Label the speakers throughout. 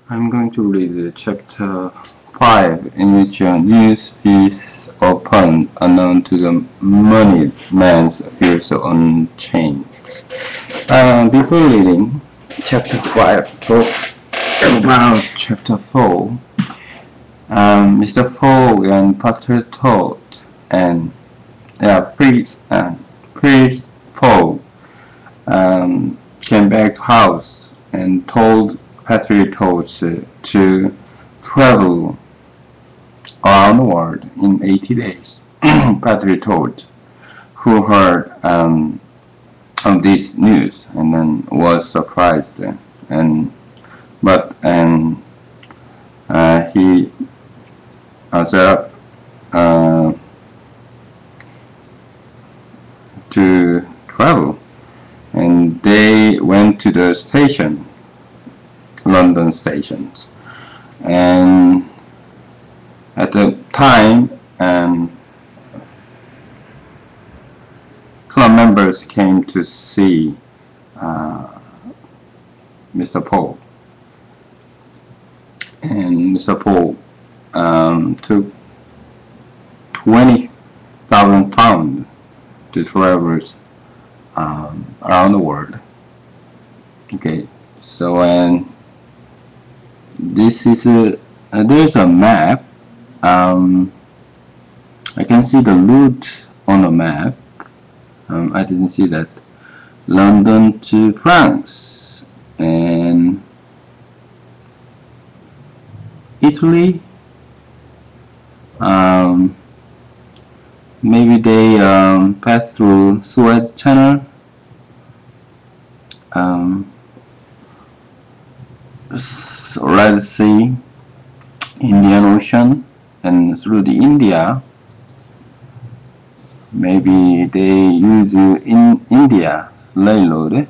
Speaker 1: I'm going to read chapter 5, in which a news piece opened unknown to the moneyed man's appears on chains. Before reading chapter 5, talk about chapter 4. Mr. Fogg and Pastor Todd and Priest Fogg came back to house and told Patrick Todd to travel around the world in 80 days. Patrick Todd, who heard of this news and then was surprised, but he set up to travel, and they went to the station, London stations, and at the time club members came to see Mr. Paul, and Mr. Paul took £20,000 to travel around the world. Okay, so this is there's a map. I can see the route on the map. I didn't see that. London to France and Italy. Maybe they pass through Suez Channel. Red Sea, Indian Ocean, and through the India. Maybe they use in India railroad,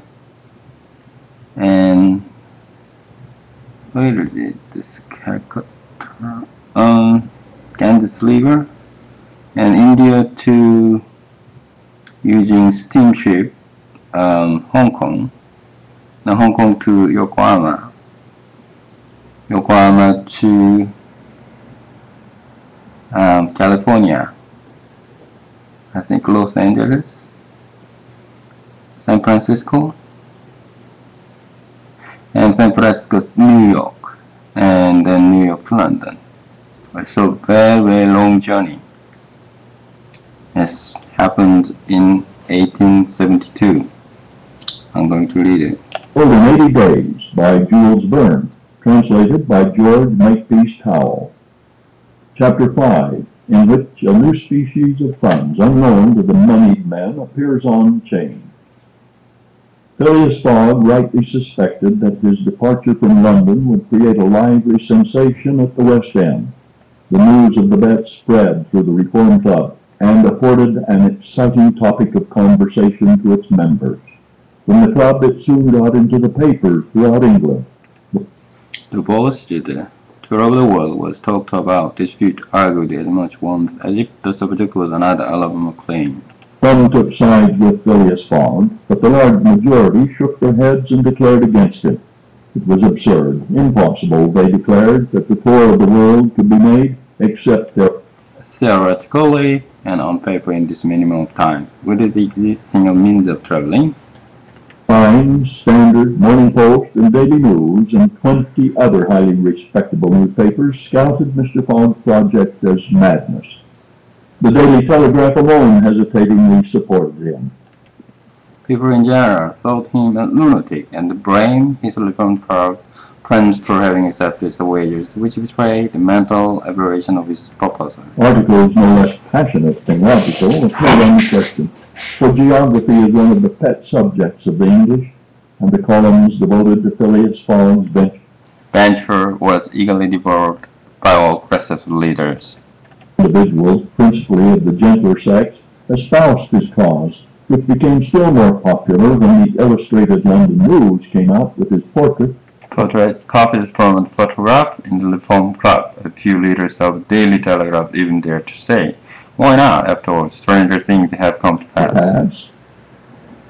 Speaker 1: and where is it? This Calcutta, Kansas River, and India to using steamship, Hong Kong. Now Hong Kong to Yokohama. Yokohama to California. I think Los Angeles, San Francisco, and San Francisco to New York, and then New York to London. So very long journey. Yes, happened in 1872. I'm going to read it.
Speaker 2: Over 80 Days by Jules Verne, translated by George Makepeace Towell. Chapter 5, in which a new species of funds unknown to the moneyed men appears on chain. Phileas Fogg rightly suspected that his departure from London would create a lively sensation at the West End. The news of the bet spread through the Reform Club and afforded an exciting topic of conversation to its members. From the club it soon got into the papers throughout England.
Speaker 1: The boasted tour of the world was talked about, dispute argued as much once as if the subject was another album acclaim.
Speaker 2: Some took sides with Phileas Fogg, but the large majority shook their heads and declared against it. It was absurd, impossible, they declared, that the tour of the world could be made, except
Speaker 1: theoretically and on paper in this minimum of time, with the existing means of traveling.
Speaker 2: Times, Standard, Morning Post, and Daily News, and 20 other highly respectable newspapers scouted Mr. Fogg's project as madness. The Daily Telegraph alone hesitatingly supported him.
Speaker 1: People in general thought him a lunatic and blamed his Reformed friends for having accepted the wages, which betrayed the mental aberration of his proposal.
Speaker 2: Articles no less passionate than logical appeared on the question, for geography is one of the pet subjects of the English, and the columns devoted to Phileas Fogg's
Speaker 1: venture was eagerly devoured by all classes of leaders.
Speaker 2: Individuals, principally of the gentler sex, espoused his cause, which became still more popular when the Illustrated London News came out with his portrait.
Speaker 1: Copies from the photograph in the Reform Club. A few leaders of the Daily Telegraph even dared to say, "Why not? After all, stranger things have come to pass."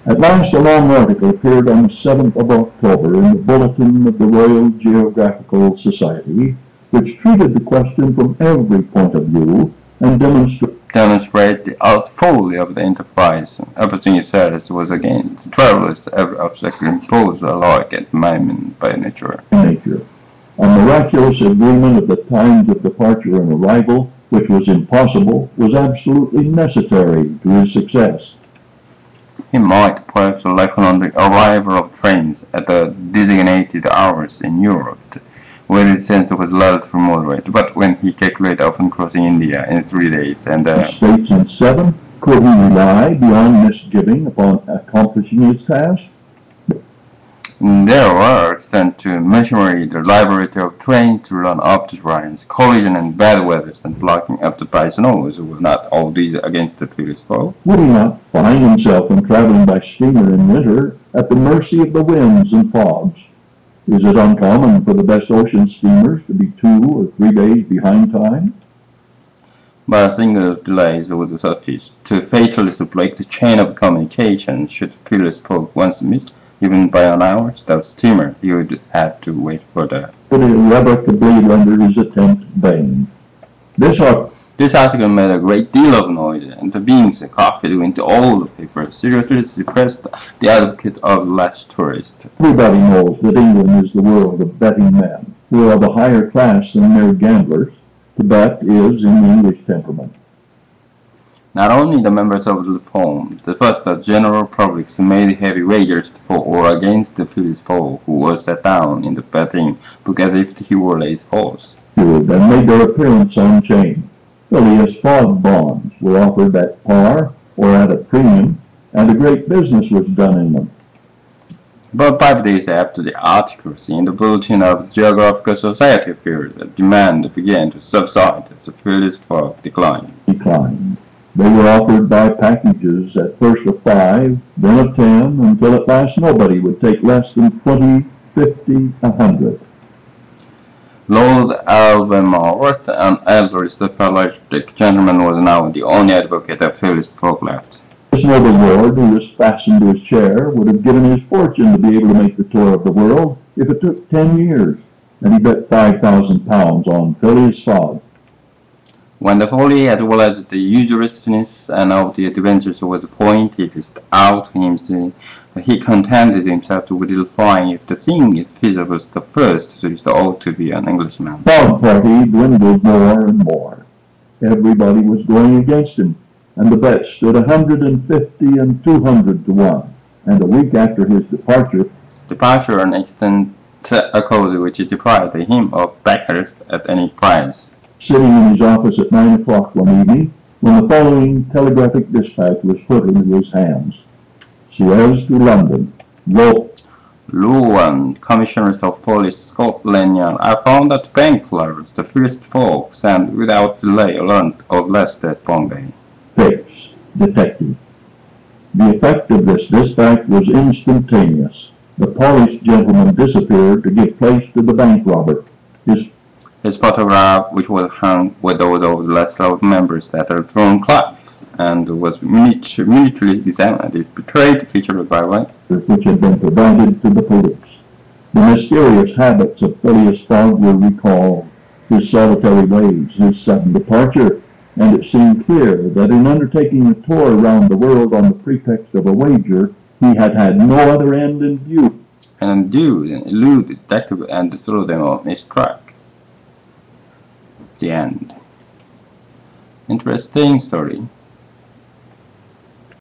Speaker 2: At last a long article appeared on the 7th of October in the Bulletin of the Royal Geographical Society, which treated the question from every point of view and
Speaker 1: demonstrate the folly of the enterprise. Everything he said was against travelers, every obstacle imposed alike at man by nature.
Speaker 2: A miraculous agreement of the times of departure and arrival, which was impossible, was absolutely necessary to his success.
Speaker 1: He might perhaps reckon on the arrival of trains at the designated hours in Europe, where his sense was relatively moderate, but when he calculated often crossing India in 3 days and
Speaker 2: the States in 7, could he rely beyond misgiving upon accomplishing his task?
Speaker 1: There were sent to machinery the liability of trains to run up the lines, collision and bad weather and blocking up by snows. Were not all these against the Phileas Fogg?
Speaker 2: Would he not find himself in traveling by steamer in winter at the mercy of the winds and fogs? Is it uncommon for the best ocean steamers to be 2 or 3 days behind time?
Speaker 1: But a single delay was sufficient to fatally break the chain of communication. Should Phileas Fogg once miss, even by an hour, the steamer, he would have to wait for the...
Speaker 2: But irrevocably rendered his attempt vain.
Speaker 1: This article made a great deal of noise, and being copied into all the papers, seriously depressed the advocates of less tourist.
Speaker 2: Everybody knows that England is the world of betting men, who are of a higher class than mere gamblers. To bet is in the English temperament.
Speaker 1: Not only the members of the firm, but the general public made heavy wagers for or against the Phileas Fogg, who was set down in the betting book as if he were a horse.
Speaker 2: And made their appearance on chain. Phileas Fogg bonds were offered at par or at a premium, and a great business was done in them.
Speaker 1: But 5 days after the articles in the Bulletin of the Geographical Society appeared, the demand began to subside as the Phileas Fogg declined.
Speaker 2: They were offered by packages, at first of 5, then of 10, until at last nobody would take less than 20, 50, 100.
Speaker 1: Lord Albemarle, an elderly paralytic gentleman, was now the only advocate of Phileas Fogg left.
Speaker 2: This noble lord, who was fastened to his chair, would have given his fortune to be able to make the tour of the world if it took 10 years, and he bet £5,000 on Phileas Fogg.
Speaker 1: When the folly as well as the uselessness and of the adventures was pointed out to him, he contented himself with replying, if the thing is feasible, the first it ought to be an Englishman.
Speaker 2: Fogg party dwindled more and more. Everybody was going against him, and the bet stood 150 and 200 to 1. And a week after his departure, an instant occurred which deprived him of Bathurst at any price. Sitting in his office at 9 o'clock one evening, when the following telegraphic dispatch was put into his hands. Suez to London.
Speaker 1: Luan, Commissioners of Police, Scotland Yard. I found that bank clerks, the first folk, and without delay learned of less at Bombay.
Speaker 2: Fix, detective. The effect of this dispatch was instantaneous. The polished gentleman disappeared to give place to the bank robber.
Speaker 1: His photograph, which was hung with those of the lesser members at the throne club, and was minutely examined, it betrayed the feature of violence
Speaker 2: which had been provided to the police. The mysterious habits of Phileas Fogg were recalled, his solitary ways, his sudden departure, and it seemed clear that in undertaking a tour around the world on the pretext of a wager, he had had no other end in view.
Speaker 1: And elude the detective and throw them on his track. The end. Interesting story.